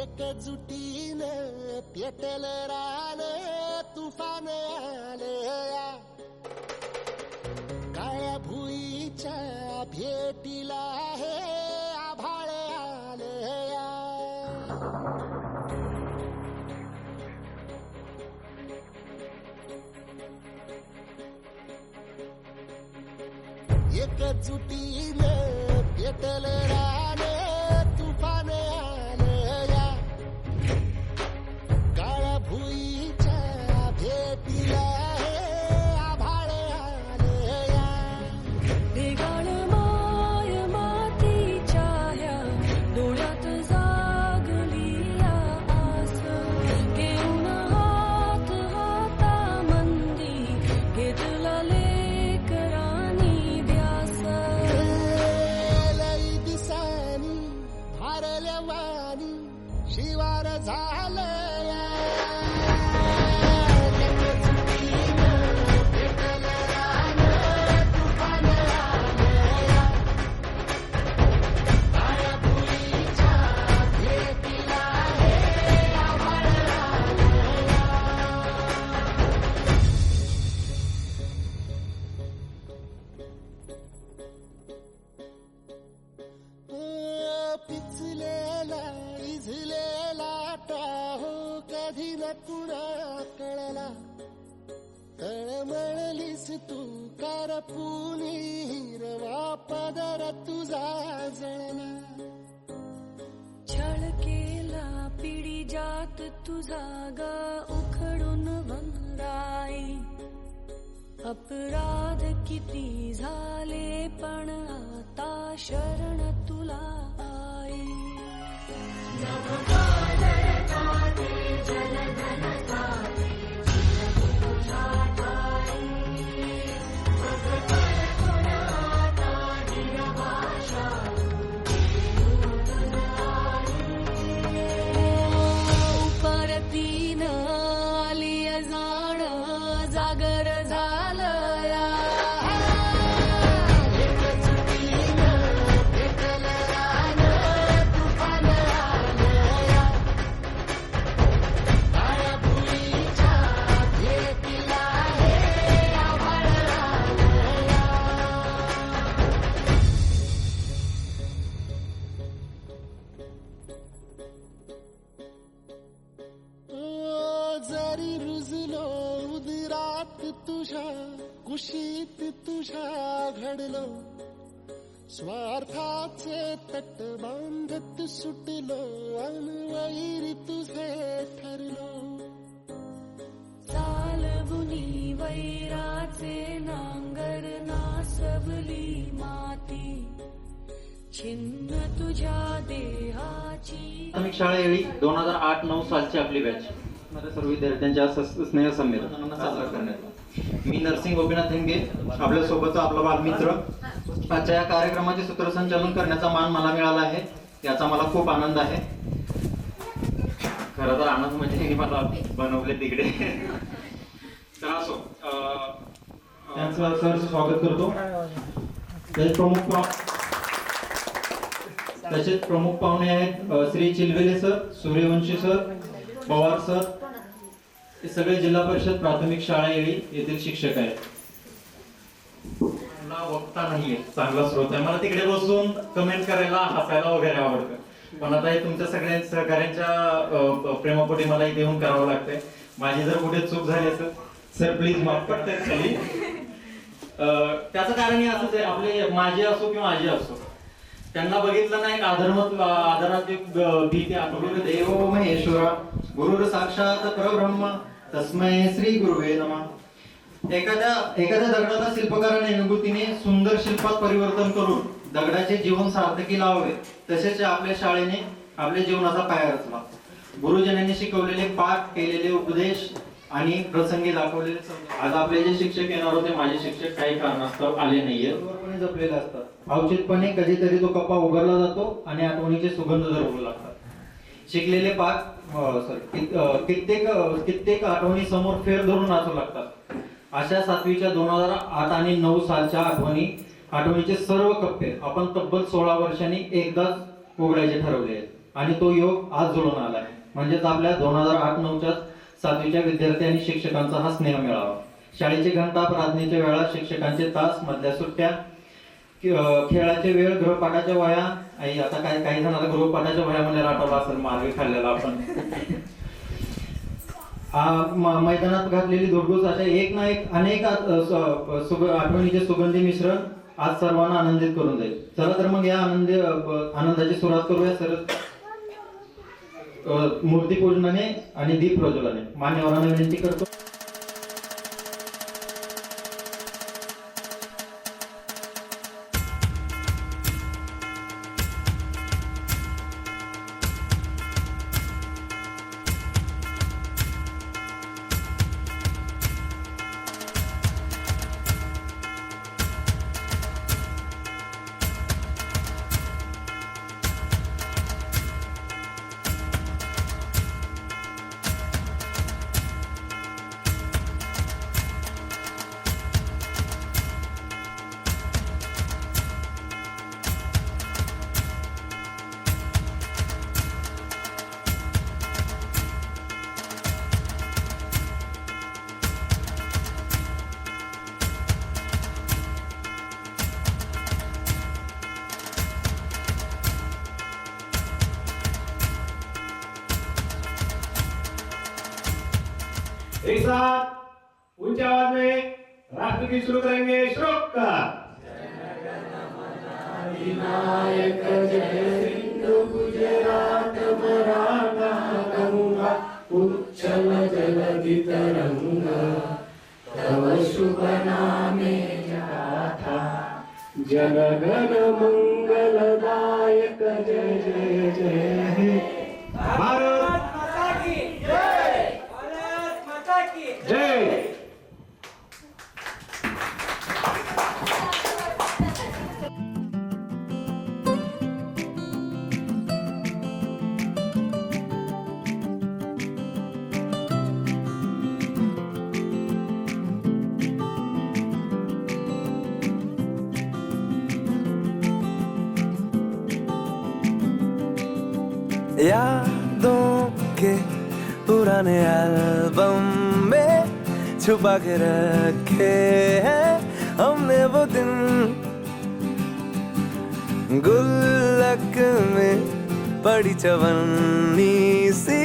एकजुटीनं पेटल रान तुफान आलया काळ्या भुईच्या भेटीला हे आभाळ आलया एकजुटीनं पेटल रान तुफान आलया काळ्या भुईच्या भेटीला हे आभाळ आलया ढेगाळ माय मातीच्या ह्या डोळ्यात जागली या आस घेऊन हात हातामंदी घेतला लेकरांनी ध्यास लई दिसानी भारल्या वाणी शिवार झालया पिचलेला इझलेला टाहो कधी न कुणा कळला तळमळलीस तू करपुनी हिरवा पदर तुझा जळला छळ केला पिढी जात तुझा ग उखडून वंराई अपराध किती झाले पण आता शरण तुला आई परतीन आली जाण जागर झालया जरी रुजलो उदरात तुझ्या कुशीत तुझ्या घडलो स्वार्थाचे तट बांधत सुटलो अनवैरी तुझे ठरलो चालवुनी वैराचे नांगर नासवली माती छिन्न तुझ्या देहाची प्राथमिक शाळा येळी 2008-9 सालची आपली बॅच मध्ये सर्व विद्यार्थ्यांच्या स्नेह संमेलन साजरा करण्यात आला. मी नरसिंग गोपीनाथ हेंगे आपल्या सोबतचा आपला बालमित्र आजच्या या कार्यक्रमाचे सूत्रसंचालन करण्याचा मान मला मिळाला आहे याचा मला खूप आनंद आहे. खरं तर आनंद म्हणजे हे मला बनवले तिकडे तर असो त्यांचं सहर्ष स्वागत करतो. त्याचे प्रमुख पाहुणे आहेत Shri Chilwele sir, Suryavanshi sir, Pawar sir, हे सगळे जिल्हा परिषद प्राथमिक शाळा येळी येथील शिक्षक आहेत. मला वक्ता नाहीये, चांगला स्रोत आहे. मला तिकडे बसून कमेंट करायला हसायला वगैरे आवडतं, पण आता हे तुमच्या सगळ्या सहकार्यांच्या प्रेमापोटी मला इथे येऊन करावं लागतंय. माझी जर कुठे चूक झाली असेल सर प्लीज माफ करताय खाली. त्याचं कारण हे असंच आहे, आपले माझे असो किंवा आजी असो त्यांना बघितलं नाही आदराची भीती आठवली. देवो महेश्वरा गुरुर साक्षात परब्रह्म तस्मै श्री गुरुवे नमः. एखाद्या दगडाला शिल्पकाराने विभूतीने सुंदर शिल्पात परिवर्तन करून दगडाचे जीवन सार्थकी लावावे, तसेच आपल्या शाळेने आपल्या जीवनाचा पाया रचला. गुरुजनांनी शिकवलेले पाठ, केलेले उपदेश आणि प्रसंगी दाखवलेले आज आपले जे शिक्षक येणार होते, माझे शिक्षक काही कारणास्तव आले नाहीये, जपलेले असतात. अवचितपणे कधीतरी तो कप्पा उघडला जातो आणि आठवणीचे सुगंध दरवू लागतात. शिकलेले पाठ कित्येक आठवणी समोर फेर धरून नाचू लागतात. अशा 7वीच्या 2008 आणि 9 सालच्या आठवणीचे सर्व कप्पे आपण तब्बल 16 वर्षांनी एकदाच उघडायचे ठरवले आहेत. आणि तो योग आज जुळून आला आहे. म्हणजेच आपल्या 2008-9च्या 7वीच्या विद्यार्थी आणि शिक्षकांचा हा स्नेह मिळावा. शाळेची घंटा, प्रार्थनेच्या वेळा, शिक्षकांचे तास, मधल्या सुट्ट्या, खेळाचे वेळ, गृहपाठाच्या वह्या. आता काही जणांना गृहपाठाच्या वह्या म्हणजे आठवला असेल मार्ग खाल्लेला आपण. मैदानात घातलेली धुडगूस, अशा एक ना एक अनेक आठवणीचे सुगंधी मिश्रण आज सर्वांना आनंदित करून जाईल. चला तर मग या आनंदाची सुरुवात करूया सर मूर्तीपूजनाने आणि दीप प्रज्वलनाने. मान्यवरांना विनंती करतो. एक साथ ऊंचे आवाज में राष्ट्रगीत शुरू करेंगे. श्लोक का विनायक जय सिंधु गुजरात मराठा गंगा उच्चल जलधि तरंगा तव शुभ नामे गाथा जनगण मंगलदायक जय जय जय हे भारत जय. यादों के पुराने एल्बम में छुपा के रखे हैं हमने वो दिन, गुल्लक में पड़ी चवन्नी सी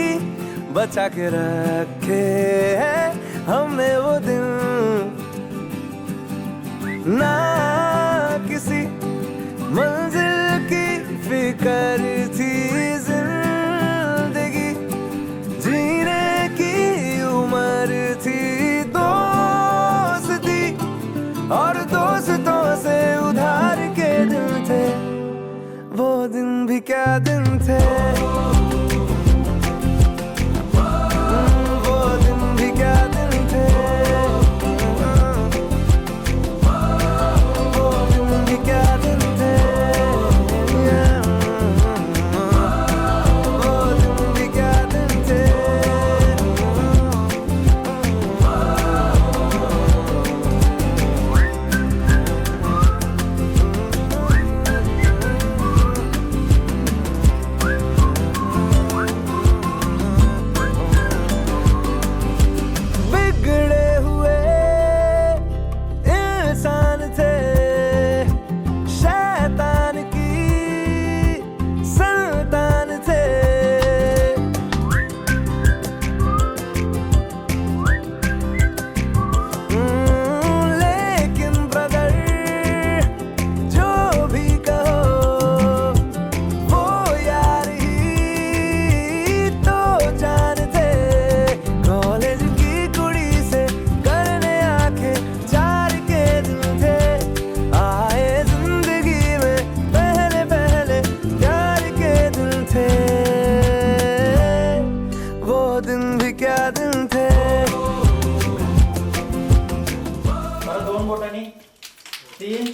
बचा के रखे हैं हमने वो दिन. ना किसी मंजिल की फिक्र थी, जिंदगी जीने की उम्र थी, दोस्ती और दोस्तों से उधार के दिन थे, वो दिन भी क्या दिन थे. वो दिन भी क्या दिन थे, वो दिन भी क्या दिन थे, वो दिन भी क्या दिन थे. बिगड़े हुए इंसान थे, शैतान की संतान थे. लेकिन ब्रदर जो भी कहो, वो यार ही तो जान थे. कॉलेज की कुड़ी से करने आंखें चार के दिन थे, आए जिंदगी में पहले पहले प्यार के दिन थे, वो दिन भी क्या दिन थे. परत 2 बोटांनी 3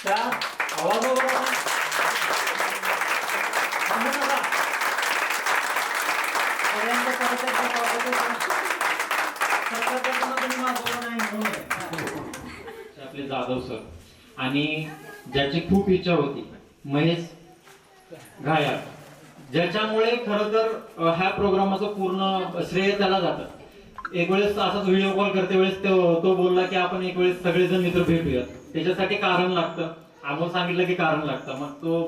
4 आवाज वगैरे थांबू नका. सगळ्यांचं परत एकदा स्वागत आहे. सगळ्यांना तुम्ही मागवलं नाही म्हणून आहे. आपले जाधव सर आणि ज्याची खूप इच्छा होती, महेश घाया ज्याच्यामुळे खरं तर ह्या प्रोग्रामाचं पूर्ण श्रेय त्याला जातं. एक वेळेस असाच व्हिडिओ कॉल करते वेळेस तो बोलला की आपण एक वेळेस सगळेजण मित्र भेटूयात. त्याच्यासाठी कारण लागतं. अमोल सांगितलं की कारण लागतं. मग तो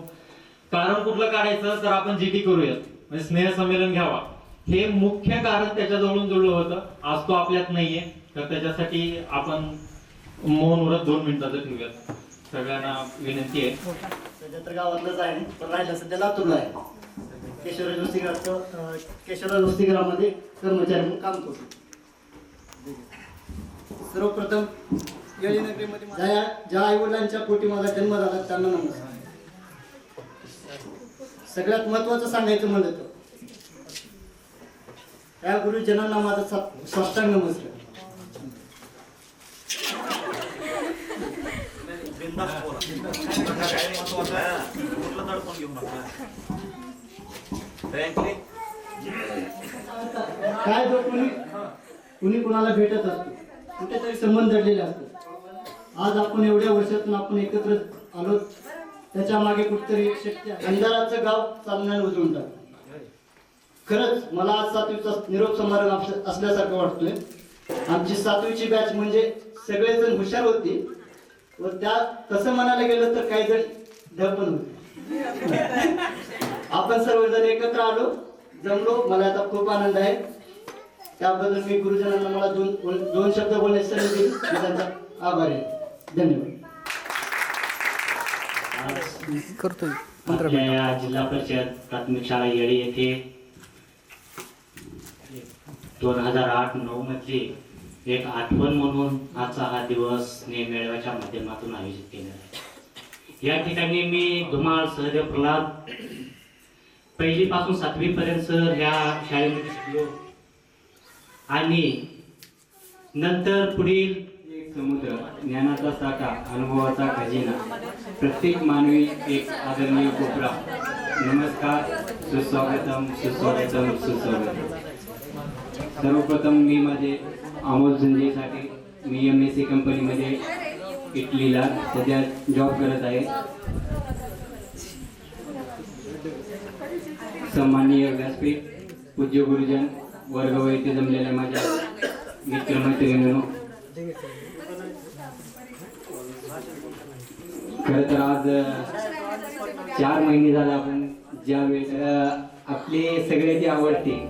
कारण कुठलं काढायचं तर आपण जीटी करूयात, म्हणजे स्नेह संमेलन घ्यावा, हे मुख्य कारण त्याच्याजवळून जुळलं होतं. आज तो आपल्यात नाहीये, तर त्याच्यासाठी आपण मौन व्रत 2 मिनिटाचं ठेवूयात. सगळ्यांना विनंती आहे. सध्या तर गावातलंच आहे, पण राहिलं सध्या लातूरला आहे. केशवराज वसतिगृहामध्ये कर्मचारी म्हणून काम करतो. सर्वप्रथम येळीनगरीमध्ये ज्या आई वडिलांच्या पोटी माझा जन्म झाला त्यांना नमस्कार. सगळ्यात महत्वाचं सांगायचं म्हणलं तर त्या गुरुजनांना माझा साष्टांग नमस्कार. काय जो कुणी कुणाला भेटत असतो, कुठेतरी संबंध जडलेले असतात. आज आपण एवढ्या वर्षातून आपण एकत्र आलो, त्याच्या मागे कुठेतरी शक्ती आहे. अंधाराचं गाव चालण्याने उजळून टाकतं. खरंच मला आज 7वीचा निरोप समारंभ असल्यासारखं वाटतोय. आमची 7वीची बॅच म्हणजे सगळेजण हुशार होते व त्या तसं म्हणायला गेलं तर काही जण ढपण होते. आपण सर्वजण एकत्र आलो, जमलो. मला आता खूप आनंद आहे. त्याबद्दल मी गुरुजनांना मला दोन शब्द बोलण्याची संधी दिली. मी त्यांचा आभारी आहे. धन्यवाद. आपल्या या जिल्हा परिषद प्राथमिक शाळा येळी येथे 2008-9 मध्ये एक आठवण म्हणून आजचा हा दिवस स्नेह मेळाव्याच्या माध्यमातून आयोजित केला आहे. या ठिकाणी मी धुमाळ सहदेव प्रल्हाद 1ली पासून 7वी पर्यंत सर ह्या शाळेमध्ये शिकलो आणि नंतर पुढील एक समुद्र, ज्ञानाचा साठा, अनुभवाचा खजिना, प्रत्येक मानवी एक आदरणीय कोपरा. नमस्कार, सुस्वागतम सुस्वागतम सुस्वागतम. सर्वप्रथम मी माझे अमोल संजयसाठी मी MSc कंपनीमध्ये इटलीला सध्या जॉब करत आहे. सन्माननीय व्यासपीठ, पूज्य गुरुजन वर्ग व इथे जमलेल्या माझ्या मित्रमैत्रिणींनो, खरं तर आज 4 महिने झाले आपण ज्या वेळेस आपले सगळ्याची आवडते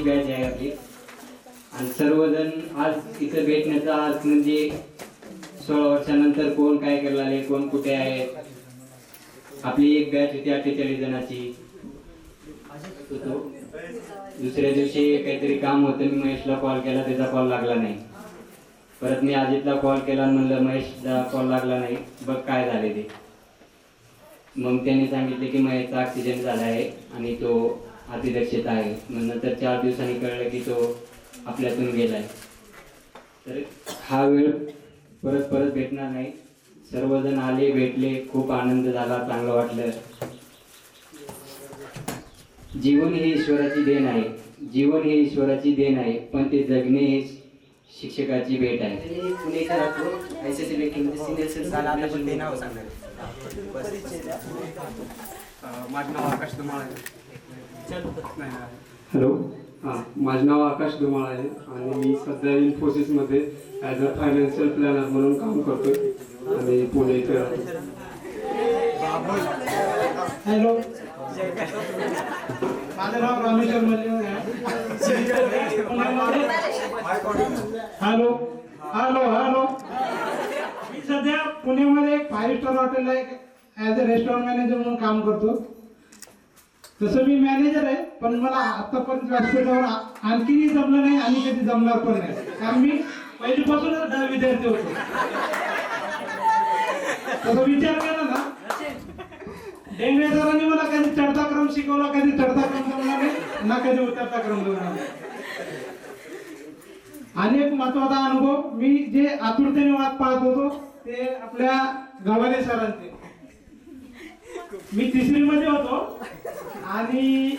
बॅच आहे आपली आणि सर्वजण आज इथं भेटण्याचा आज म्हणजे 16 वर्षानंतर कोण काय करलाले, कोण कुठे आहे. आपली एक बॅच होती 48 जणांची. दुसऱ्या दिवशी काहीतरी काम होतं, मी महेशला कॉल केला, त्याचा कॉल लागला नाही. परत मी अजितला कॉल केला आणि म्हणलं महेशला कॉल लागला नाही, बघ काय झाले ते. मग त्यांनी सांगितले की महेशचा ॲक्सिडेंट झाला आहे आणि तो अतिदक्षित आहे. मग नंतर 4 दिवसांनी कळलं की तो आपल्यातून गेलाय. तर हा वेळ परत परत भेटणार नाही. सर्वजण आले, भेटले, खूप आनंद झाला, चांगलं वाटलं. जीवन ही ईश्वराची देण आहे, जीवन ही ईश्वराची देण आहे, पण ते जगणे ही शिक्षकाची भेट आहे. पुणेकर राहतो, ICSE बँकेमध्ये सिनियर सेल्स झाला. आता पण ते नाव सांगणार. माझं नाव आकाश धुमाळ आहे. हॅलो, हां, माझं नाव आकाश धुमाळ आहे आणि मी सध्या इन्फोसिसमध्ये ॲज अ फायनान्शियल प्लॅनर म्हणून काम करतोय आणि पुणे इथे राहतो. हॅलो, माझं नाव रामेश्वर मल्लिक आहे. हॅलो हॅलो हॅलो, मी सध्या पुण्यामध्ये एक 5 स्टार हॉटेलला एक ॲज अ रेस्टॉरंट मॅनेजर म्हणून काम करतो. तसं मी मॅनेजर आहे, पण मला आतापर्यंत व्यासपीठावर आणखीही जमलं नाही आणि कधी जमणार पण नाही, कारण मी पहिलीपासूनच विद्यार्थी होतो. तसं विचार केला ना, डेंगळे सरांनी मला कधी चढता क्रम शिकवला, कधी चढता क्रम जमला नाही ना, कधी उतरता क्रम जमला नाही. आणि एक महत्वाचा अनुभव, मी जे आतुरतेने वाट पाहत होतो ते आपल्या गव्हाणे सरांचे. मी 3री मध्ये होतो आणि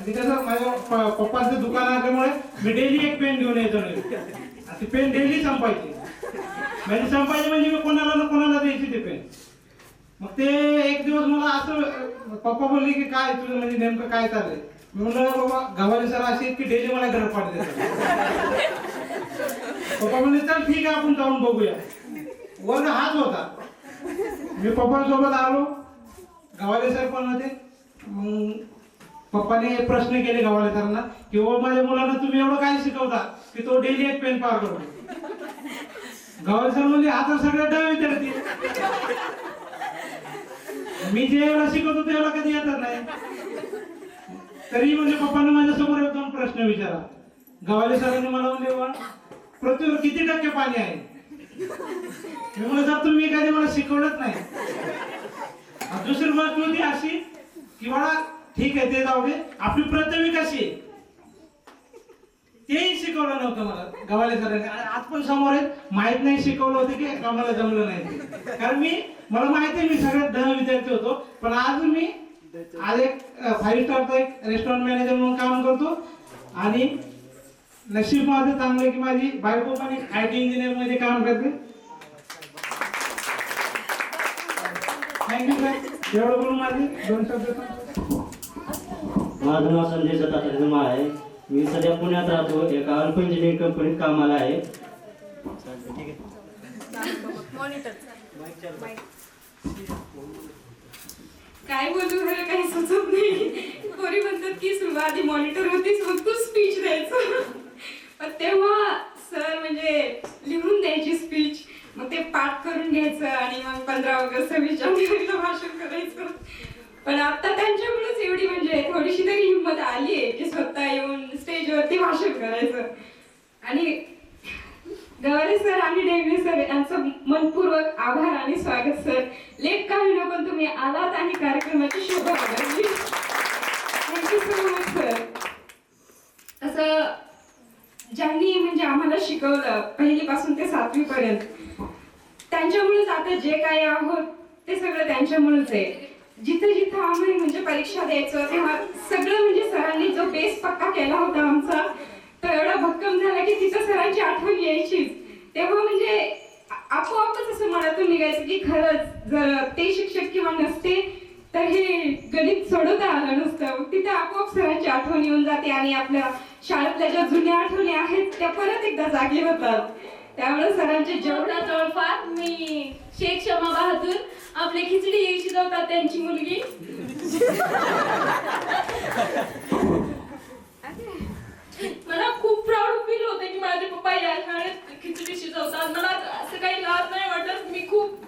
आणि कसं माझ्या पप्पांचं दुकान असल्यामुळे मी डेली एक पेन घेऊन यायचो नाही. ती पेन डेली संपायची म्हणजे मी कोणाला ना कोणाला द्यायची ते पेन. मग ते एक दिवस मला असं पप्पा बोलले की काय तुझं म्हणजे नेमकं काय चाललंय. मी म्हणलं बाबा गव्हाळे सर असे की डेली मला गृहपाठ देतात. पप्पा म्हणले चल ठीक आहे आपण जाऊन बघूया. वर्ग हाच होता. मी पप्पांसोबत आलो, गव्हाळे सर पण होते. मग पप्पाने प्रश्न केले गव्हाळे सरांना की बाबा माझ्या मुलांना तुम्ही एवढं काय शिकवता की तो डेली एक पेन पार करतो. गव्हाळे सर म्हणजे आता सगळ्यात डाव विद्यार्थी, मी जे एवढा शिकवतो ते एवढा कधी येतात नाही. तरी म्हणजे पप्पाने माझ्यासमोर एक दोन प्रश्न विचारा. गव्हाळे सरांनी मला म्हणले पृथ्वीवर किती टक्के पाणी आहे. मी म्हणलं सर तुम्ही कधी मला शिकवलंच नाही. दुसरी गोष्ट होती अशी की बाळा ठीक आहे ते जाऊ दे, आपली पृथ्वी कशी आहे तेही शिकवलं नव्हतं मला गव्हाळे सरांनी. आज पण समोर आहेत, माहित नाही शिकवलं होतं की आम्हाला जमलं नाही. कारण मला माहिती आहे मी सगळ्यात दहा विद्यार्थी होतो, पण आज एक 5 स्टारचा एक रेस्टॉरंट मॅनेजर म्हणून काम करतो. आणि नशीब माझं चांगलं की माझी बायको पण एक IT इंजिनियर मध्ये काम करते. Thank you sir. एवढं बोलून माझे 2 शब्द. माझं नाव संजय दत्तात्रय धुमाळ आहे. मी सध्या पुण्यात राहतो, एका अल्प इंजिनिअरिंग कंपनीत कामाला आहे. काय बोलू मला काही सुचत नाही. कोणी म्हणतात की सुरुवाती मॉनिटर होतीच मग तू स्पीच द्यायचं. पण तेव्हा सर म्हणजे लिहून द्यायची स्पीच, मग ते पाठ करून घ्यायचं आणि मग 15 ऑगस्ट 26 जानेवारीला भाषण करायचं. पण आता त्यांच्यामुळेच एवढी म्हणजे थोडीशी तरी हिंमत आली आहे की स्वतः येऊन स्टेजवरती भाषण करायचं. आणि गव्हाळे सर आणि डेंगळे सर यांचं मनपूर्वक आभार आणि स्वागत सर. लेख काही न पण तुम्ही आलात आणि कार्यक्रमाची शोभा वाढवली. Thank you so much sir. असं ज्यांनी म्हणजे आम्हाला शिकवलं पहिलीपासून ते 7वी पर्यंत, त्यांच्यामुळेच आता जे काही आहोत ते सगळं त्यांच्यामुळेच आहे. जिथे जिथे आम्ही म्हणजे परीक्षा द्यायचो तेव्हा सगळं म्हणजे सरांनी जो बेस पक्का केला होता आमचा तो एवढा भक्कम झाला की तिथं सरांची आठवण यायचीच. तेव्हा म्हणजे आपोआपच असं मनातून निघायचं की खरंच जर ते शिक्षक किंवा नसते तर हे गणित सोडवता आलं नसतं. तिथे आपोआप सरांची आठवण येऊन जाते आणि आपल्या शाळेतल्या ज्या जुन्या आठवणी आहेत त्या परत एकदा जागी होतात. त्यामुळे सरांचे जेवढा जवळपास मी शेख शमा बहादूर आपली खिचडी शिजवतात त्यांची मुलगी. मला खूप प्राऊड फील होते की माझे पप्पा या शाळेत खिचडी शिजवतात. मला असं काही लाज नाही वाटत. मी खूप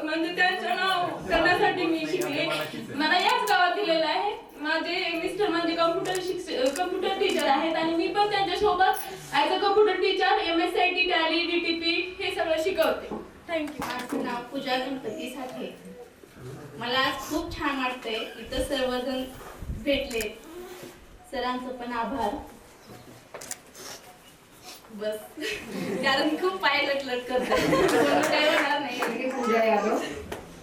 म्हणजे त्यांचं नाव करण्यासाठी मी शिकले. मला याच गावात दिलेलं आहे. माझे मिस्टर म्हणजे कम्प्युटर टीचर आहेत आणि मी पण त्यांच्यासोबत as a computer teacher MSIT tally DTP हे सगळं शिकवते. थँक्यू. माझं नाव पूजा गणपती साठे. मला आज खूप छान वाटतंय इथं सर्वजण भेटले. सरांचं पण आभार. बस कारण खूप पाय लटलट करतात. काय होणार नाही. पूजा यादव,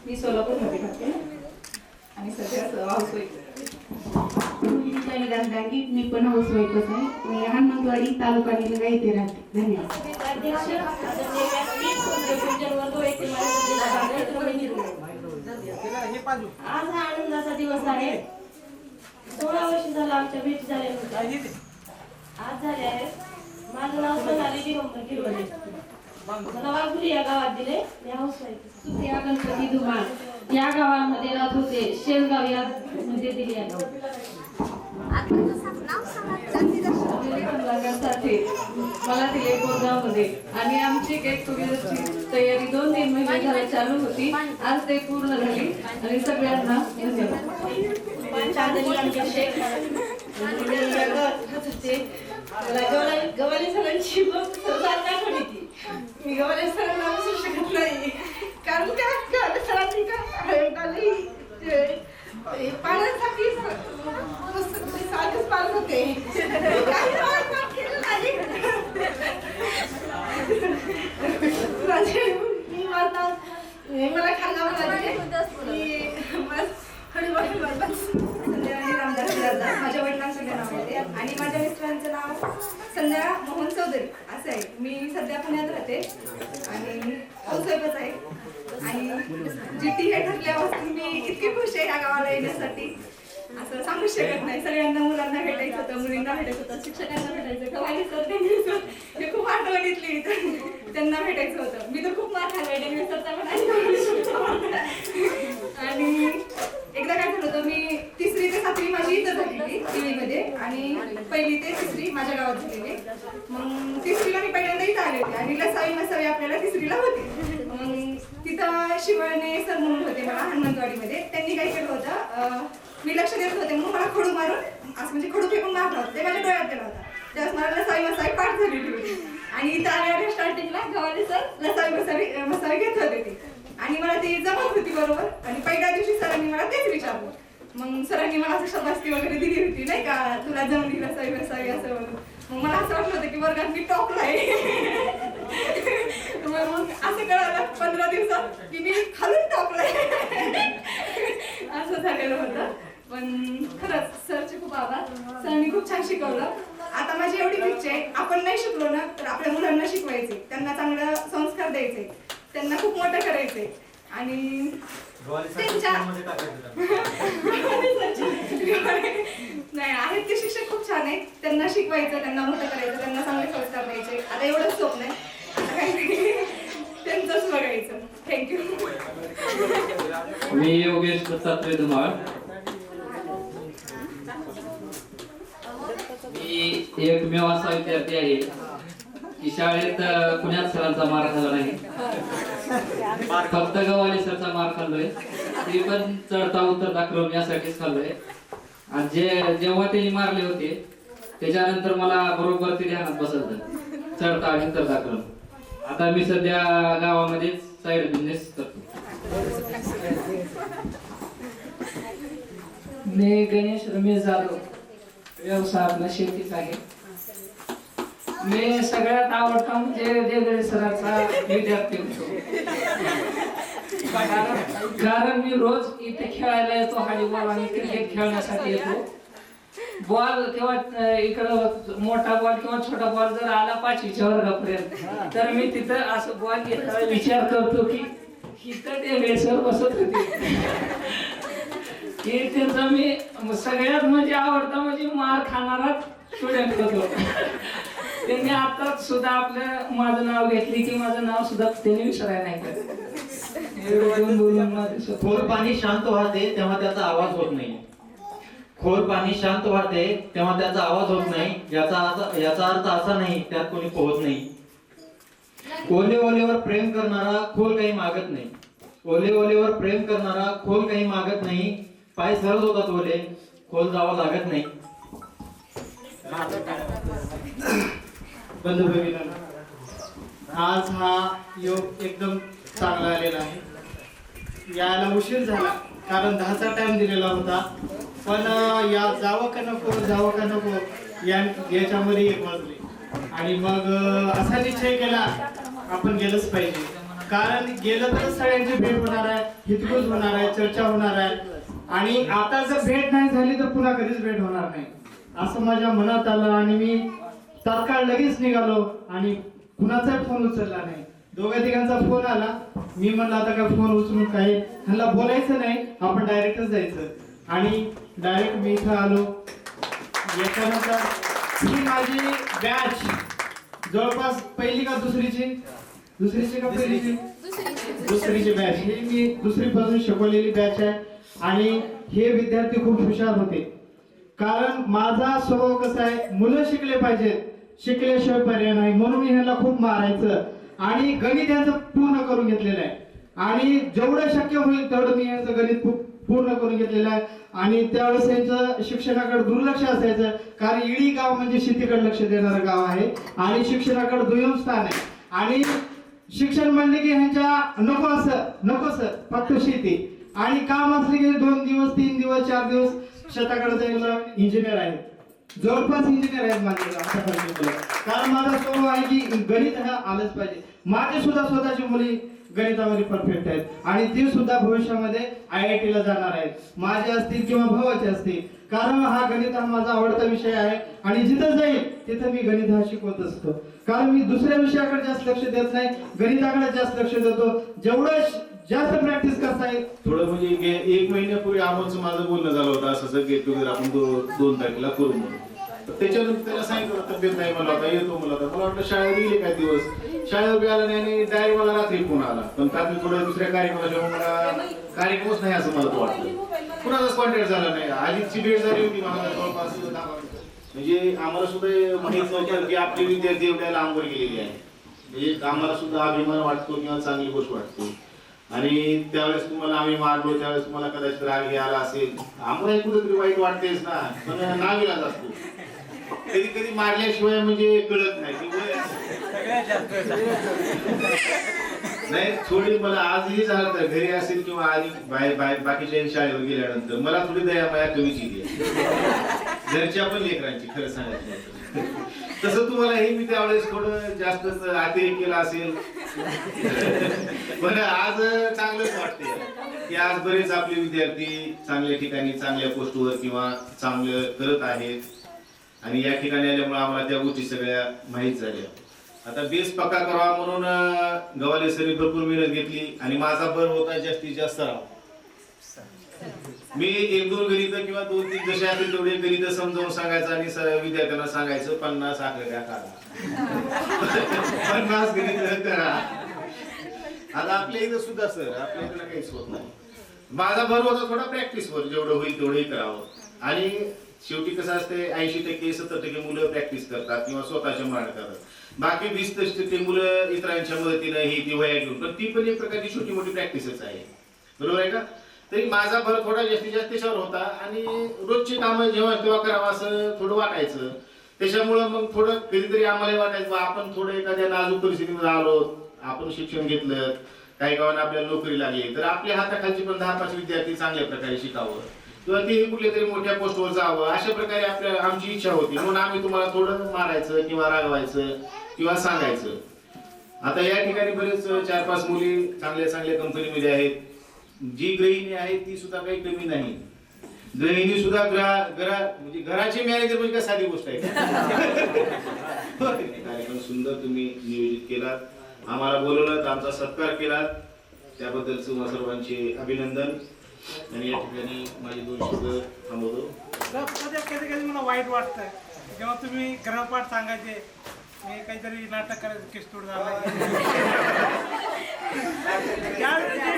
मी सोलापूरमध्ये राहते आणि सध्या हाऊसवाईफ. मी पण हाऊसवाईफच आहे. मी हनुमंतवाडी तालुका निलंगा येथे राहते. धन्यवाद. आज हा आनंदाचा दिवस आहे. 16 वर्ष झालं आमच्या भेटी झाल्या आज झाले आहे. माझं नाव सोनाली दिगंबर गिरवले. मला वाघुली या गावात दिले. मी हाऊसवाईफ. सुप्रिया गणपती धुमाळ या गावामध्ये राहत होते. शेलगाव या मध्ये दिली आहे. मला दिले कोरगावमध्ये आणि आमची केक टुगेदरची तयारी 2-3 महिने झाल्या चालू होती. आज ते पूर्ण झाली आणि सगळ्यांना गव्हाळे सरांची आठवण येते. मी गव्हाळे सरांना विसरू शकत नाही. कारण काय गव्हाळे सरांनी पाण्यासाठी सारखंच पालत होते. मला खाल्ला म्हणाले. दर्शनाचा माझ्या वडिलांचं नाव आहे आणि माझ्या मिस्टरांचं नाव संध्या मोहन चौधरी असं आहे. मी सध्या पुण्यात राहते आणि हाऊसवाईफच आहे. आणि जीटी हे ठरल्यापासून मी इतकी खुश आहे ह्या गावाला येण्यासाठी असं सांगू शकत नाही. सगळ्यांना मुलांना भेटायचं होतं, मुलींना भेटायचं होतं, शिक्षकांना भेटायचं, गवाई सर त्यांनी हे खूप आठवणीतली त्यांना भेटायचं होतं. मी तर खूप मार खाल्लाय डेंग्यू सरचा पण आणि एकदा काय झालं होतं, मी 3री ते 7वी माझी इथं झालेली टीव्हीमध्ये आणि 1ली ते 3री माझ्या गावात झालेली. मग 3रीला मी पहिल्यांदा इथं आले होते आणि लसावी मसावी आपल्याला 3रीला होती. मग तिथं शिवणे सर म्हणून होते मला हनुमंतवाडीमध्ये. त्यांनी काय केलं होतं, मी लक्ष देत होते म्हणून मला खडू मारून असं म्हणजे खडू फेकून मारला होता. ते माझ्या डोळ्यात गेला होता. त्यावेळेस मला लसावी मसावी पाठ झालेली होती आणि इथं आल्यावर स्टार्टिंगला गव्हाणे सर लसावी मसावी घेत होते ते आणि मला ती जमत होती बरोबर. आणि पहिल्या दिवशी सरांनी मला तेच विचारलं. मग सरांनी मला असं शाबासकी वगैरे दिली होती नाही का, तुला जमली लसावी मसावी असं म्हणून. मग मला असं वाटलं होतं की वर्गात मी टॉपला आहे. मग असं कळालं 15 दिवसात की मी खालून टॉपला आहे असं झालेलं होतं. पण खरंच सरचे खूप आभार. सरांनी खूप छान शिकवलं. आता माझी एवढी इच्छा आहे, आपण नाही शिकलो ना तर आपल्या मुलांना शिकवायचे, त्यांना चांगलं संस्कार द्यायचे, त्यांना खूप मोठं करायचे आणि नाही आहेत ते शिक्षक खूप छान आहेत, त्यांना शिकवायचं, त्यांना मोठं करायचं, त्यांना चांगले संस्कार द्यायचे. आता एवढंच स्वप्न आहे, आता काही त्यांचंच बघायचं. थँक्यू. मी योगेश दत्तात्रय धुमाळ. मी एकमेव असा विद्यार्थी आहे की शाळेत पुण्यात सरांचा मार खाल्ला नाही, फक्त गव्हाणे सरचा मार खाल्लोय. ते पण चढता उतरता क्रम यासाठीच खाल्लोय. आणि जेव्हा त्यांनी मारले होते त्याच्यानंतर मला बरोबर ते ध्यानात बसत चढता आणि उतरता क्रम. आता मी सध्या गावामध्ये साईड बिझनेस करतो. मी गणेश रमेश जाधव, व्यवसाय आपला शेतीचा आहे. मी सगळ्यात आवडता म्हणजे देवदळे सरांचा विद्यार्थी होतो. कारण मी रोज इथे खेळायला येतो, हॉलीबॉल आणि क्रिकेट खेळण्यासाठी येतो. बॉल किंवा इकडं मोठा बॉल किंवा छोटा बॉल जर आला 5वीच्या वर्गापर्यंत तर मी तिथं असं बॉल घेताना विचार करतो की इथं ते सर बसत होते. हे त्यांचा मी सगळ्यात म्हणजे आवडता म्हणजे मार खाणारा स्टुडंट होतो. त्यांनी आता सुद्धा आपलं माझं नाव घेतली की माझं नाव सुद्धा त्यांनी विसरायला नाही करत. खोल पाणी शांत वाहते तेव्हा त्याचा आवाज होत नाही. खोल पाणी शांत वाहते तेव्हा त्याचा आवाज होत नाही. याचा अर्थ असा नाही त्यात कोणी पोहत नाही. ओले ओलेवर प्रेम करणारा खोल काही मागत नाही. ओले ओलेवर प्रेम करणारा खोल काही मागत नाही. पाय सरळ होतात ओले, खोल जावं लागत नाही. बंधू भगिनींनो, आज हा योग एकदम चांगला आलेला आहे. यायला उशीर झाला कारण 10चा टाइम दिलेला होता, पण या जावं का नको याच्यामध्ये 1 वाजले आणि मग असा निश्चय केला आपण गेलंच पाहिजे. कारण गेलं तर सगळ्यांची भेट होणार आहे, हितगुज होणार आहे, चर्चा होणार आहे आणि आता जर भेट नाही झाली तर पुन्हा कधीच भेट होणार नाही असं माझ्या मनात आलं आणि मी तात्काळ लगेच निघालो आणि कुणाचाही फोन उचलला नाही. 2-3 फोन आला. मी म्हणलं आता काय फोन उचलून काही ह्याला बोलायचं नाही, आपण डायरेक्टच जायचं आणि डायरेक्ट मी इथं आलो. याच्यानंतर ही माझी बॅच जवळपास पहिली का दुसरीची का पहिलीची दुसरीची बॅच. ही मी 2री पासून शिकवलेली बॅच आहे आणि हे विद्यार्थी खूप हुशार होते. कारण माझा स्वभाव कसा आहे, मुलं शिकले पाहिजेत, शिकल्याशिवाय पर्याय नाही. म्हणून मी ह्याला खूप मारायचं आणि गणित यांचं पूर्ण करून घेतलेलं आहे आणि जेवढं शक्य होईल तेवढं मी यांचं गणित पूर्ण करून घेतलेलं आहे. आणि त्यावेळेस यांचं शिक्षणाकडे दुर्लक्ष असायचं कारण इडी गाव म्हणजे शेतीकडे लक्ष देणारं गाव आहे आणि शिक्षणाकडे दुय्यम स्थान आहे. आणि शिक्षण म्हणले की ह्यांच्या नको सर फक्त शेती आणि काम असले की 2 दिवस 3 दिवस 4 दिवस शेताकडे जायला. इंजिनियर आहेत, जवळपास इंजिनियर आहेत माझे. कारण माझा स्वभाव आहे की गणित हा आलंच पाहिजे. माझे सुद्धा स्वतःची मुली गणितामध्ये परफेक्ट आहेत आणि ती सुद्धा भविष्यामध्ये IIT ला जाणार आहेत, माझे असतील किंवा भावाचे असतील. कारण हा गणित हा माझा आवडता विषय आहे आणि जिथं जाईल तिथं मी गणित हा शिकवत असतो. कारण मी दुसऱ्या विषयाकडे जास्त लक्ष देत नाही, गणिताकडे जास्त लक्ष देतो. जेवढं जास्त प्रॅक्टिस करता येईल. थोडं म्हणजे 1 महिन्यापूर्वी आमचं माझं बोलणं झालं होतं असं गेट टुगेदर आपण 2 तारखेला करू म्हणून. त्याच्यानंतर त्याला सांगितलं तब्येत नाही मला होता, येतो मला होता. मला वाटलं शाळेवर गेले काय दिवस, शाळेवर बी आला नाही आणि डायरेक्ट मला रात्री फोन आला. पण रात्री थोडं दुसऱ्या कार्यक्रमाच्या मला कार्यक्रमच नाही असं मला तो वाटलं. कुणाचाच कॉन्टॅक्ट झाला नाही. आधीची भेट झाली होती मला जवळपास 10 मिनिटं. म्हणजे आम्हाला सुद्धा माहित नव्हतं की आपले विद्यार्थी एवढ्या लांबवर गेलेले आहे. म्हणजे आम्हाला सुद्धा अभिमान वाटतो किंवा चांगली गोष्ट वाटते. आणि त्यावेळेस तुम्हाला आम्ही मारलो, त्यावेळेस तुम्हाला कदाचित राग हे आला असेल. आम्हाला कुठेतरी वाईट वाटतेच ना, पण नावीलाज असतो. कधी कधी मारल्याशिवाय म्हणजे कळत नाही. नाही थोडी मला आजही झालं तर घरी असेल किंवा आधी बाहेर बाकीच्या शाळेवर गेल्यानंतर मला थोडी दया माया कमीची आहे घरच्या पण लेकरांची, खरं सांगायचं. तसं तुम्हाला हे मी त्यावेळेस थोडं जास्तच अतिरेक केला असेल. पण आज चांगलंच वाटते की आज बरेच आपले विद्यार्थी चांगल्या ठिकाणी चांगल्या पोस्टवर किंवा चांगलं करत आहेत आणि या ठिकाणी आल्यामुळे आम्हाला त्या गोष्टी सगळ्या माहीत झाल्या. आता बेस पक्का करावा म्हणून गवाले सरी भरपूर मेहनत घेतली आणि माझा भर होता जास्तीत जास्त राव. मी 1-2 गणित किंवा 2-3 जसे असतील तेवढे गणित समजावून सांगायचं आणि विद्यार्थ्यांना सांगायचं 50 आकड्या काढा 50 गणित करा. आता आपल्या इथं सुद्धा सर आपल्या इथं काहीच होत नाही. माझा भर होता थोडा प्रॅक्टिसवर, जेवढं होईल तेवढंही करावं. आणि शेवटी कसं असते 80% 70% मुलं प्रॅक्टिस करतात किंवा स्वतःच्या मनाने करतात. बाकी 20% मुलं इतरांच्या मदतीनं ही ती वया घेऊन, पण ती पण एक प्रकारची छोटी मोठी प्रॅक्टिसच आहे. बरोबर आहे का? तरी माझा भर थोडा जास्तीत जास्त त्याच्यावर होता आणि रोजची कामं जेव्हा तेव्हा करावं असं थोडं वाटायचं. त्याच्यामुळं मग थोडं कधीतरी आम्हाला वाटायचं आपण थोडं एखाद्या नाजूक परिस्थितीमध्ये आलो, आपण शिक्षण घेतलं, काही गावांना आपल्याला नोकरी लागली तर आपल्या हाताखालची पण 10-5 विद्यार्थी चांगल्या प्रकारे शिकावं किंवा तेही कुठल्या तरी मोठ्या पोस्टवर जावं अशा प्रकारे आमची इच्छा होती. म्हणून आम्ही तुम्हाला थोडं मारायचं किंवा रागवायचं किंवा सांगायचं. आता या ठिकाणी बरेच 4-5 मुली चांगल्या चांगल्या कंपनीमध्ये आहेत. जी गृहिणी आहे ती सुद्धा काही कमी नाही. गृहिणी सुद्धा म्हणजे घराचे मॅनेजर म्हणजे काय साधी गोष्ट आहे. कार्यक्रम सुंदर तुम्ही नियोजित केलात, आम्हाला बोलवलात, आमचा सत्कार केलात, त्याबद्दल तुम्हा सर्वांचे अभिनंदन. आणि या ठिकाणी माझे 2 शब्द थांबवतो. कधी कधी मला वाईट वाटतं जेव्हा तुम्ही ग्रहपाठ सांगायचे, मी काहीतरी नाटक करायचं किस्तूड झाला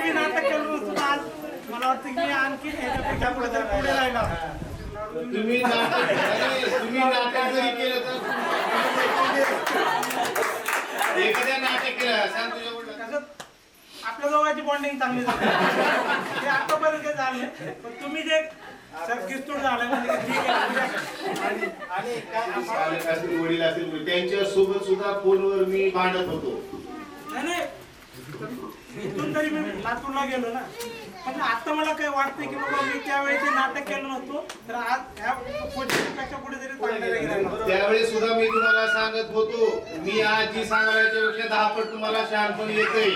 मी नाटक केलं सुद्धा आज मला वाटतं की मी आणखी ह्याच्यापेक्षा पुढे राहिला. तुम्ही नाटक जरी केलं तर एखाद्या नाटक केलं सांग तुझ्या कसं आपल्या दोघांची बॉन्डिंग चांगली झाली ते आतापर्यंत झाले. पण तुम्ही जे किस्तूड झालं म्हणजे ठीक आहे. आणि काय असतील वडील असतील त्यांच्या सोबत सुद्धा फोनवर मी भांडत होतो. नाही इथून तरी मी लातूरला गेलो ना, पण आता मला काय वाटतं की बाबा मी त्यावेळेस नाटक केलं नव्हतो तर आज ह्या पेक्षा कुठेतरी त्यावेळेस सुद्धा मी तुम्हाला सांगत होतो मी आज जी सांगायच्या पेक्षा 10 पट तुम्हाला शहाणपण येतंय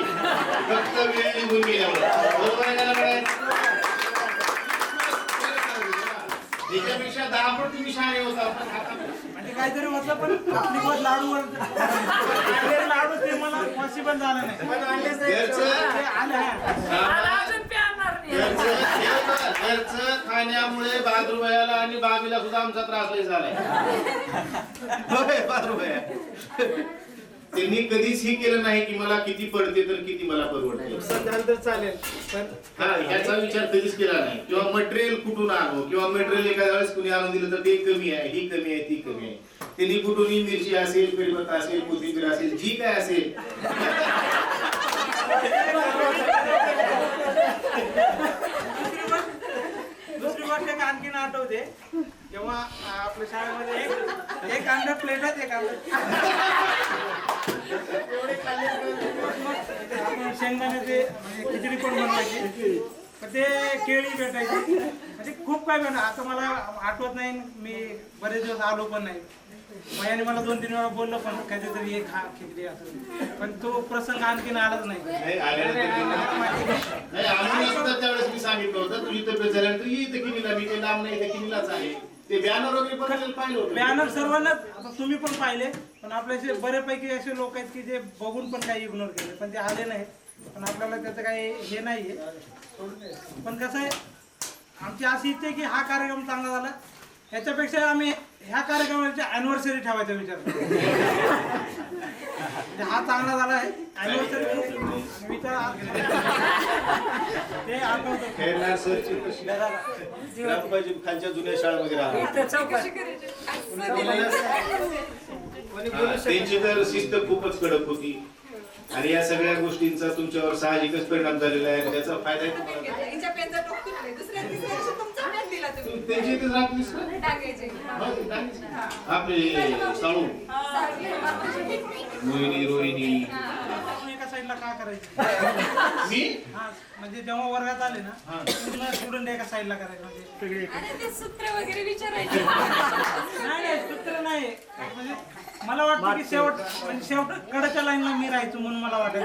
फक्त वेळ निघून गेल्यावर. बरोबर आहे का नाही? त्याच्यापेक्षा 10 पट तुम्ही शहाणे होता. म्हणजे काहीतरी म्हटलं पण आपली गोष्ट लाडूवर लाडू ते मला पॉसिबल झालं नाही. घरचं खाण्यामुळे 5 रुपयाला आणि बाबीला सुद्धा आमचा त्रास लय झालाय. 5 रुपया त्यांनी कधीच ही केलं नाही की मला किती पडते तर किती मला परवडते चालेल, पण ह्याचा विचार कधीच केला नाही. किंवा मटेरियल कुठून आणू किंवा मटेरियल एखाद्या वेळेस कुणी आणून दिलं तर ते कमी आहे, ही कमी आहे, ती कमी आहे. त्यांनी कुठून मिरची असेल, कढीपत्ता असेल, कोथिंबीर असेल, जी काय असेल दुसरी गोष्ट एक आणखीन आठवते जेव्हा आपल्या शाळेमध्ये एक अंडा प्लेटात एक आपण शेंगदाण्याचे म्हणजे खिचडी पण बनवायची, ते केळी भेटायची, म्हणजे खूप काय भेटणार. आता मला आठवत नाही, मी बरेच दिवस आलो पण नाही. मयाने मला 2-3 वेळा बोललो पण कधीतरी एक खा खिचडी असं, पण तो प्रसंग आणखीन आलाच नाही. नाही आम्ही असतं त्यावेळेस मी सांगितलं होतं तुझी तब्येत झाल्यानंतर ये इथे किनीला, मी ते लांब नाही इथे किनीलाच आहे. ते बॅनर वगैरे पण पाहिलं होतं. बॅनर सर्वांना आता तुम्ही पण पाहिले, पण आपल्याचे बऱ्यापैकी असे लोक आहेत की जे बघून पण काही इग्नोर केले, पण ते आले नाहीत. पण आपल्याला त्याचं काही हे नाहीये. पण कसं आहे, आमची अशी इच्छा आहे की हा कार्यक्रम चांगला झाला, ह्याच्यापेक्षा आम्ही ह्या कार्यक्रमाची अॅनिव्हर्सरी ठेवायचा विचार करतो. हा चांगला झाला आहे अॅनिव्हर्सरी विचार ते आठवतो. खेळणार सरची ग्रामपंचायत खालच्या जुन्या शाळेमध्ये राहतात. त्यांची तर शिस्त खूपच कडक होती आणि या सगळ्या गोष्टींचा तुमच्यावर साहजिकच परिणाम झालेला आहे. त्याचा फायदा आहे तुम्हाला. त्यांची इथे राहतीस ना? आपले साळू मोहिनी रोहिणी एका साईडला काय करायचं मी म्हणजे जेव्हा वर्गात आले ना स्टुडंट एका साईडला करायचं म्हणजे सूत्र वगैरे विचारायचे. नाही सूत्र नाही म्हणजे मला वाटतं की शेवट कडाच्या लाईनला मी राहायचो म्हणून मला वाटत.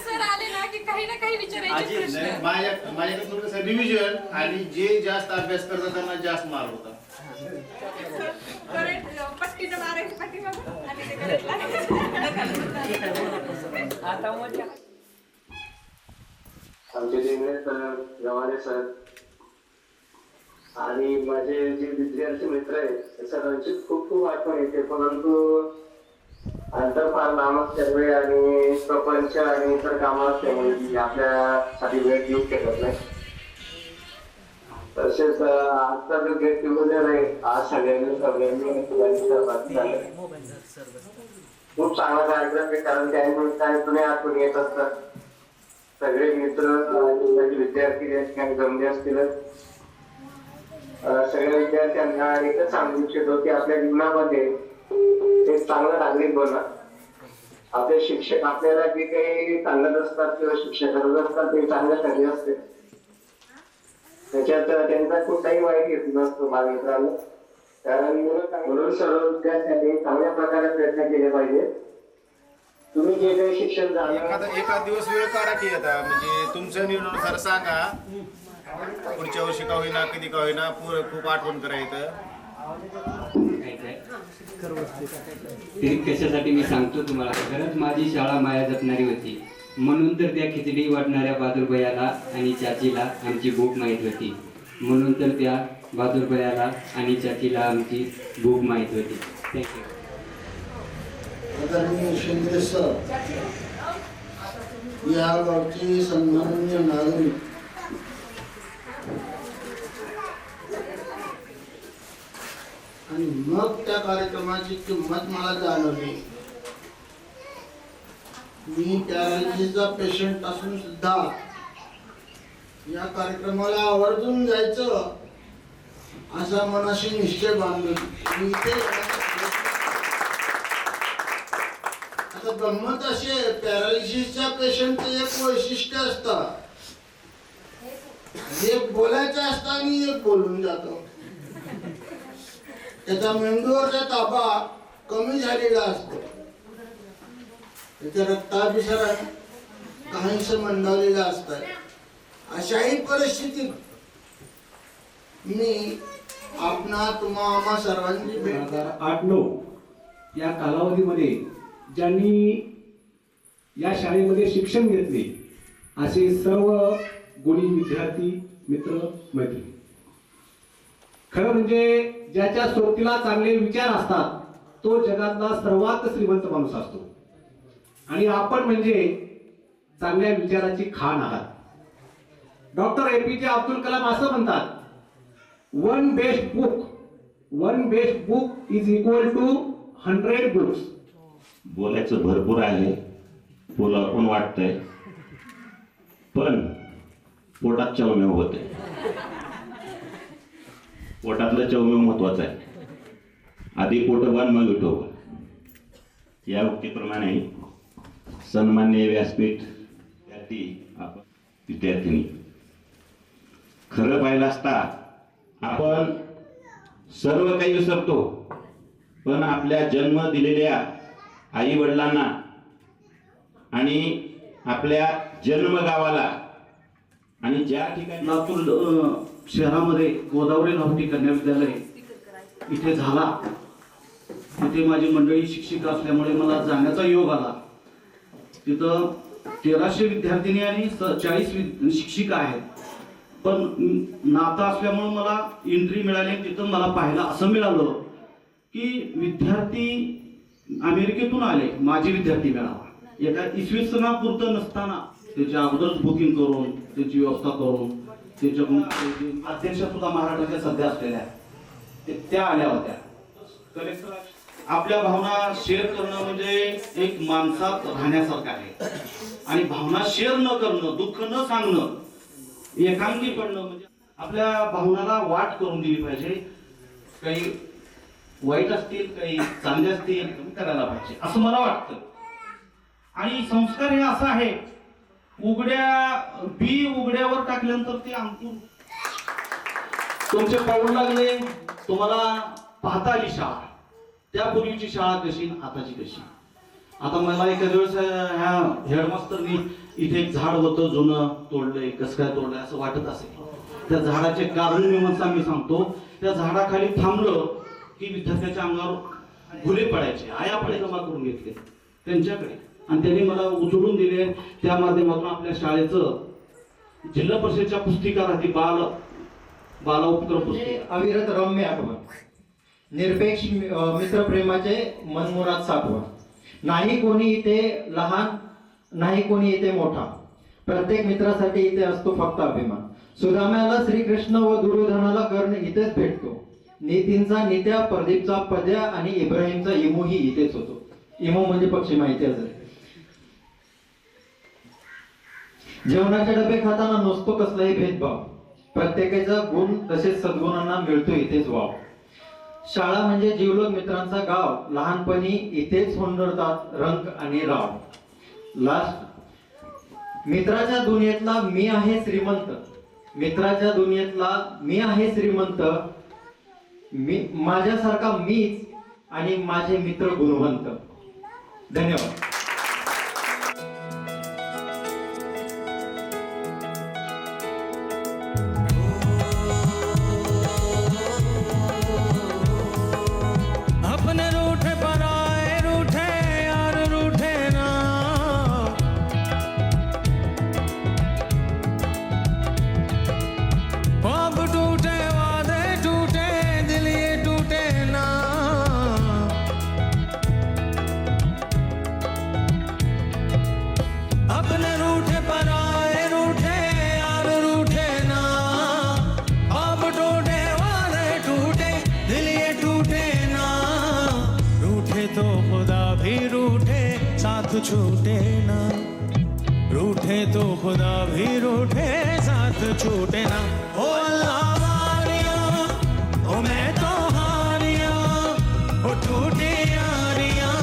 सर आले ना की काही ना काही विचारायचे प्रश्न. माझ्याकडे थोडंसं रिव्हिजन आणि जे जास्त अभ्यास करतात त्यांना जास्त मार्क होता. पट्टीनं मारायची पाठीमागून आणि आमचे इंग्रज सर, गव्हाणे सर आणि माझे जे विद्यार्थी मित्र आहेत सर्वांची खूप खूप आठवण येते. परंतु अंतर्फार नामक सर्वे आणि प्रपंच आणि इतर कामं असल्यामुळे आपल्यासाठी वेळ देऊ शकत नाही. तसेच आजचा जो गेट टुगेदर आहे आज सगळ्यांनी खूप चांगला कार्यक्रम आहे, कारण त्यानिमित्ताने जुन्या आठवणी येत असतात. सगळे मित्र आणि विद्यार्थी या ठिकाणी जमले असतीलच. सगळ्या विद्यार्थ्यांना एकच सांगू इच्छितो की आपल्या जीवनामध्ये एक चांगला नागरिक बना. आपले शिक्षक आपल्याला जे काही सांगत असतात किंवा शिक्षक करत असतात ते चांगल्यासाठी असते. त्याच्यात त्यांचा कुठलाही वाईट हेतू नसतो माझ्या मित्रांनो. कारण म्हणून सर्व विद्यार्थ्यांनी चांगल्या प्रकारे प्रयत्न केले पाहिजे. तुम्ही जे काही शिक्षण झालं एका दिवस वेळ काढा की आता म्हणजे तुमच्या निर्णयानुसार सांगा. पुढच्या वर्षी का होईना कधी का होईना खूप आठवण करायचं. कशासाठी मी सांगतो तुम्हाला, खरंच माझी शाळा माया जपणारी होती. म्हणून तर त्या खिचडी वाटणाऱ्या बहादूरभैयाला आणि चाचीला आमची भूक माहीत होती. म्हणून तर त्या बहादूरभैयाला आणि चाचीला आमची भूक माहीत होती. थँक्यू. आदरणीय शिंदे सर, या गावचे सन्माननीय नागरिक, आणि मग त्या कार्यक्रमाची किंमत मला जाणवली. मी पॅरालिसिसचा पेशंट असून सुद्धा या कार्यक्रमाला आवर्जून जायचं असा मनाशी निश्चय बांधलो. आता गंमत अशी आहे, पॅरालिसिसच्या पेशंटचं एक वैशिष्ट्य असतं, एक बोलायचं असतं आणि एक बोलून जातो. त्याचा मेंदूवरचा ताबा कमी झालेला असतो. त्याच्या रक्ताभिसरण काहीच मंदावलेलं असतं. अशाही परिस्थितीत मी तुम्हा सर्वांची 2008-09 या कालावधीमध्ये ज्यांनी या शाळेमध्ये शिक्षण घेतले असे सर्व गुणी विद्यार्थी मित्र मैत्रिणी, खरं म्हणजे ज्याच्या सोबतीला चांगले विचार असतात तो जगातला सर्वात श्रीमंत माणूस असतो. आणि आपण म्हणजे चांगल्या विचाराची खाण आहात. डॉक्टर APJ अब्दुल कलाम असं म्हणतात, one best book is equal to 100 books. बोलायचं भरपूर आहे, बोला पण वाटतंय, पण पोटात चवमेव होते. पोटातलं चवमेव महत्वाचं आहे. आधी पोटबान मग विठोबा. या उक्तीप्रमाणे सन्मान्य व्यासपीठ विद्यार्थिनी, खरं पाहिलं असता आपण सर्व काही विसरतो, पण आपल्या जन्म दिलेल्या आई वडिलांना आणि आपल्या जन्मगावाला आणि ज्या ठिकाणी लातूर शहरामध्ये गोदावरी गावठी कन्या विद्यालय इथे झाला, तिथे माझी मंडळी शिक्षिका असल्यामुळे मला जाण्याचा योग आला. तिथं 1300 विद्यार्थिनी आणि 40 शिक्षिका आहेत. पण नातं असल्यामुळे मला एंट्री मिळाली. तिथं मला पाहायला असं मिळालं की विद्यार्थी अमेरिकेतून आले, माझे विद्यार्थी मिळावा. एका इसवी सनापुरतं नसताना त्याच्या अगोदरच बुकिंग करून त्याची व्यवस्था करून त्याच्याकडून अध्यक्ष सुद्धा महाराष्ट्राच्या सध्या असलेल्या त्या आल्या होत्या. कलेक्टर आपल्या भावना शेअर करणं म्हणजे एक माणसात राहण्यासारखं आहे. आणि भावना शेअर न करणं, दुःख न सांगणं, एकांगी पडणं म्हणजे आपल्या भावनाला वाट करून दिली पाहिजे. काही वाईट असतील, काही चांगले असतील, करायला पाहिजे असं मला वाटतं. आणि संस्कार हे असं आहे, बी उघड्यावर टाकल्यानंतर ते अंकुर तुमचे पाऊल लागले, तुम्हाला पाहता आली शाळा. त्यापूर्वीची शाळा कशी, आताची कशी. आता मला एखाद्या वेळेस ह्या हेडमास्टरनी इथे एक झाड होतं जुनं, तोडलंय, कसं काय तोडलंय असं वाटत असेल. त्या झाडाचे कारण मी सांगतो. त्या झाडाखाली थांबलं की विद्यार्थ्याच्या अंगावर घुले पडायचे, आया पडे जमा करून घेतले त्यांच्याकडे आणि त्यांनी मला उचलून दिले. त्या माध्यमातून आपल्या शाळेचं जिल्हा परिषदेच्या पुस्तिका राहते, बाल उपक्रम पुस्तिका. अविरत रम्य आठवण, निरपेक्ष मित्रप्रेमाचे मनमुराद साठवण. नाही कोणी इथे लहान, नाही कोणी इथे मोठा, प्रत्येक मित्रासाठी इथे असतो फक्त अभिमान. सुदाम्याला श्रीकृष्ण व दुर्योधनाला कर्ण इथेच भेटतो. नितीनचा नित्या, प्रदीपचा पद्या आणि इब्राहिमचा इमोही इथेच होतो. इमो म्हणजे पक्षी, माहिती असेल. जेवणाचे डबे खाताना नसतो कसलाही भेदभाव, प्रत्येकाचा गुण तसेच सद्गुणांना मिळतो इथेच वाव. शाळा म्हणजे जीवलग मित्रांचा गाव, लहानपणी इथेच हुंडतात रंग आणि राव. लास्ट, मित्राच्या दुनियेतला मी आहे श्रीमंत, मित्राच्या दुनियेतला मी आहे श्रीमंत, मी माझ्यासारखा मीच आणि माझे मित्र गुणवंत. धन्यवाद. अपने रूठे पराए रूठे यार रूठे ना, ख्वाब टूटे वादे टूटे दिल ये टूटे ना. अपने रूठे पराए रूठे यार रूठे ना, ख्वाब टूटे वादे टूटे दिल ये टूटे ना. रूठे तो खुदा भी रूठे साथ छूटे ना, रूठे तो खुदा भी रूठे साथ छूटे ना. ओ अल्लाह वारिया, ओ मैं तो हारिया, ओ टूटी यारियां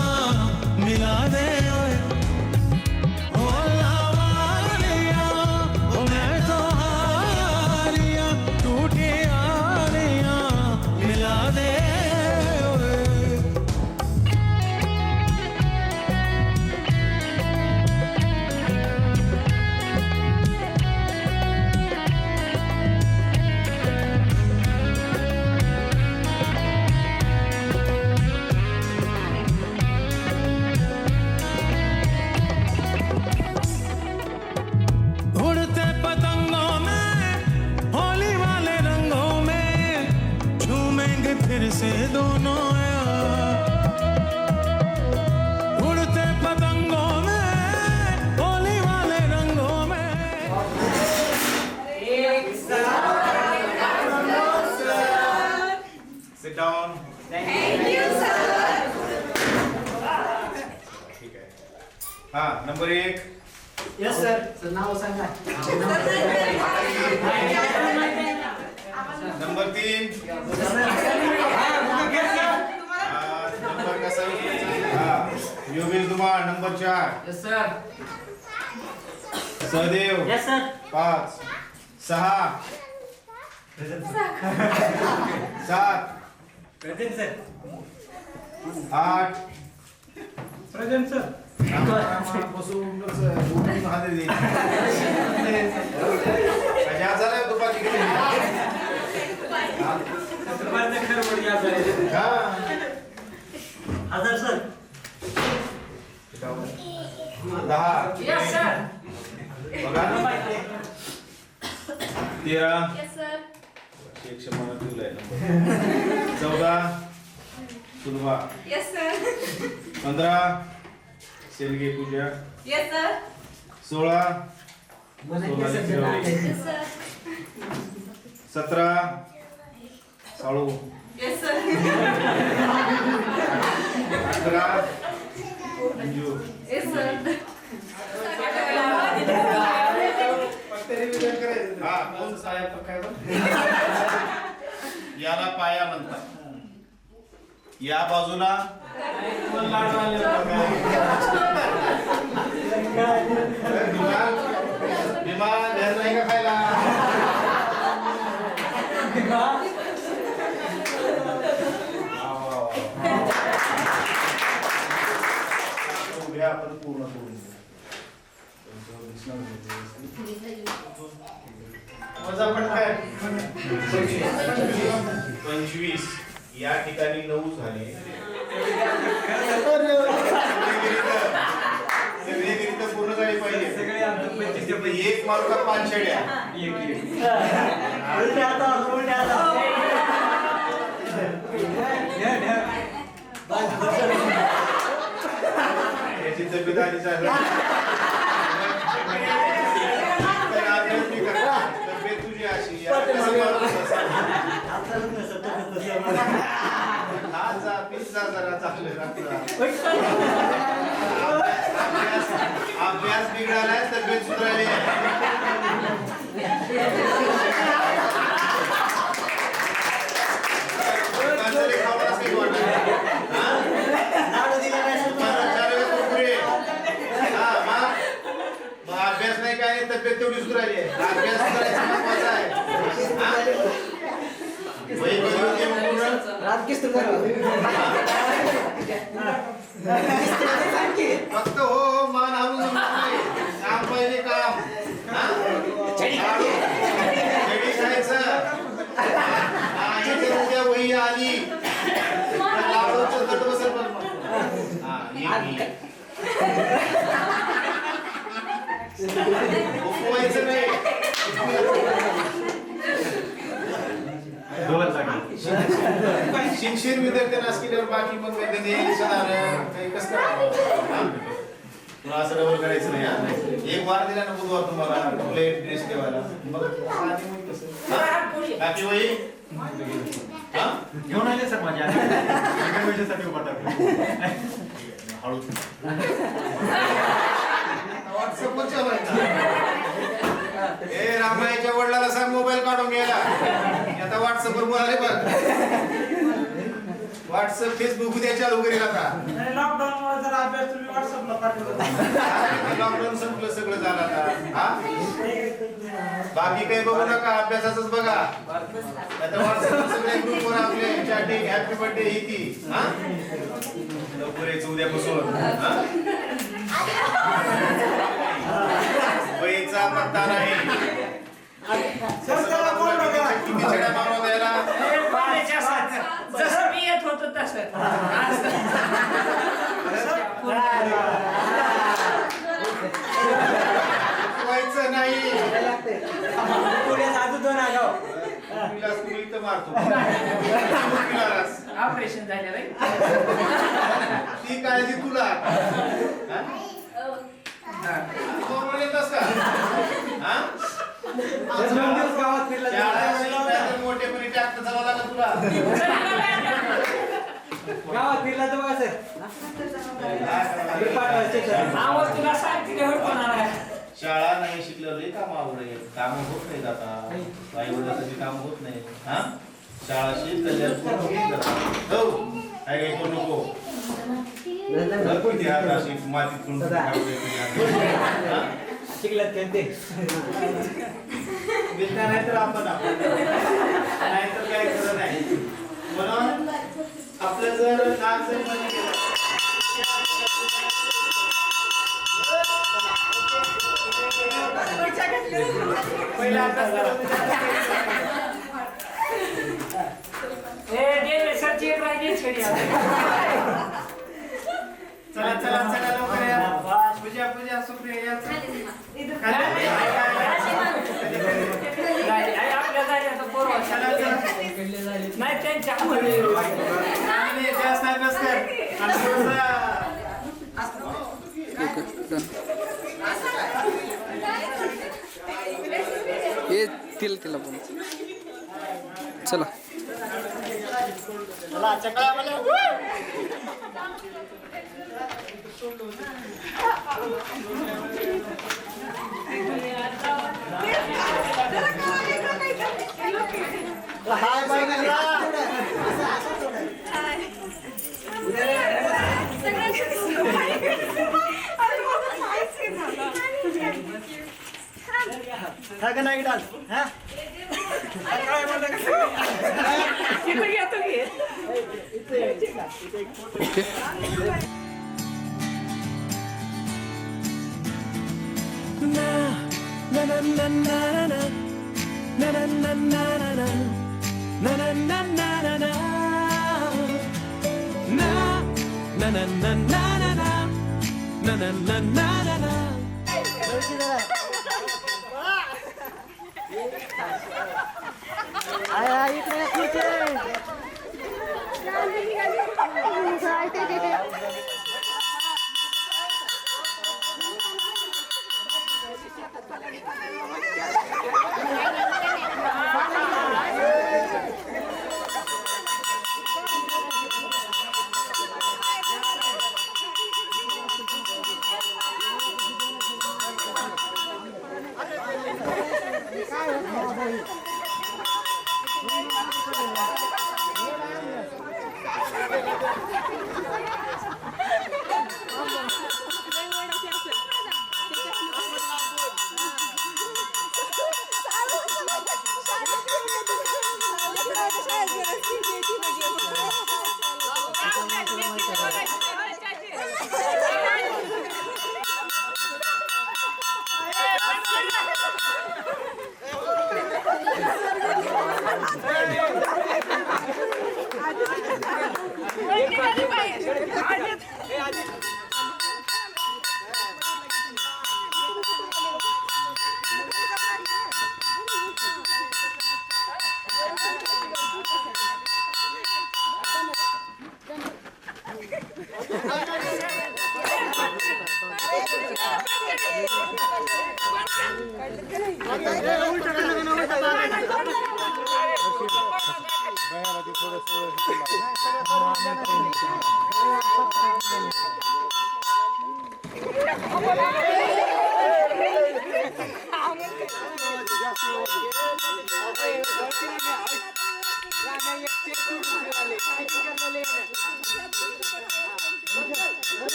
मिला दे. ओ अल्लाह वारिया, ओ मैं तो हारिया, टूटी यारियां मिला दे. उड़ते पतंगों में, होली वाले रंगों में, झूमेंगे फिर से दोनों यार. उड़ते पतंगों में, होली वाले रंगों में. Sit down. Thank you, sir. ठीक आहे. हा, नंबर 1. Yes sir. नाव सांगा. नंबर 3. नंबर कसा? Yogesh Dumal. Number 4. Yes sir. Sahadev. Yes sir. 5. 6. 7. Present sir. 8 present sir. दुपारी हजार सर. 10 Yes, sir. बघा 13 Yes, sir. 14 Sulabha. Yes, sir. 15 सेलगे पूजा. Yes, sir. 16 Sonali चिरवली. Yes, sir. 17 साळू. Yes, sir. 18 Anju. Yes, sir. हा कोण साहेब पकडलं? याला पाया म्हणतात. या बाजूला विमान ध्यान नाही का खायला? उद्या आपण पूर्ण करून पण काय 25 या ठिकाणी 9 झाले. सगळे गणित पूर्ण झाले पाहिजे. एक मारू का 5 शेड्या? याची तब्येत आली तब्येत तुझी अशी जरा चांगलं अभ्यास बिघडालाय तब्येत सुधारली. अभ्यास नाही काय नाही तब्येत तेवढी सुधारली आहे. अभ्यास सुधारायचा महत्वाचा आहे. फक्त हो मान हलवून काम पाहिजे काम. उद्या वही आली लावडचं तट बसेल. पण उपवायचं नाही. शिक्षण विद्यार्थ्यांना केल्यावर बाकी मग काही कसं तुला असं डबल करायचं नाही. एक वार दिला ना बुधवार तुम्हाला प्लेट ड्रेस ठेवायला मग बाकी वही घेऊन आले सर माझ्या हळू व्हॉट्सअपवर ए रामायच्या वडिलाला सांग मोबाईल काढून घ्यायला. आता व्हॉट्सअपवर बोलाले बघ. व्हॉट्सअप फेसबुक उद्या चालू करेल आता. लॉकडाऊन जरा अभ्यास तुम्ही व्हॉट्सअपला पाठवला. लॉकडाऊन संपलं सगळं झालं आता. बाकी काही बघू नका अभ्यासाच बघा. आता व्हॉट्सअप सगळे ग्रुपवर आपले चॅटिंग हॅपी बर्थडे ही ती. लवकर यायचं उद्यापासून. वहीचा पत्ता नाही. किती छड्या मारवा द्यायला जसं मी येत होतो तसं व्हायचं नाही. मारतो ऑपरेशन झालं बाई. ती काळजी तुला मोठेपणी ट्रॅक्टर चालवा लागला तुला. गावात फिरला तर बघा सर. तुला सांगते शाळा नाही शिकलं रे काम आवड काम होत नाही आता. आई वडिलांची काम होत नाही. हा शाळा शिक हो काय काही करू नको. मातीत शिकलात ते नाहीतर आपण नाहीतर काय करत नाही. म्हणून आपलं जर नाक जर मध्ये गेलं पहिला चला चला चला लवकर या. पूजा पूजा सुप्रिया या. नाही त्यांच्या जास्त नसतं हे तिला तिला पण चला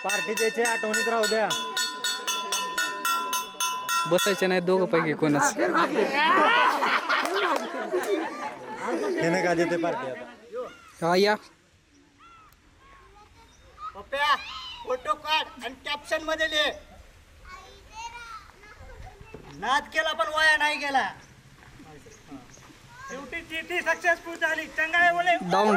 पार्टी द्यायची आठवणीत राहू द्या. बसायचे नाही दोघं पैकी कोणच हे का देते पार्टी आता. हा या पप्प्या फोटो काढ आणि कॅप्शन मध्ये लिह. नाद केला पण वाया नाही गेला. शेवटी चिठ्ठी सक्सेसफुल झाली. चंगाळे बोले डाऊन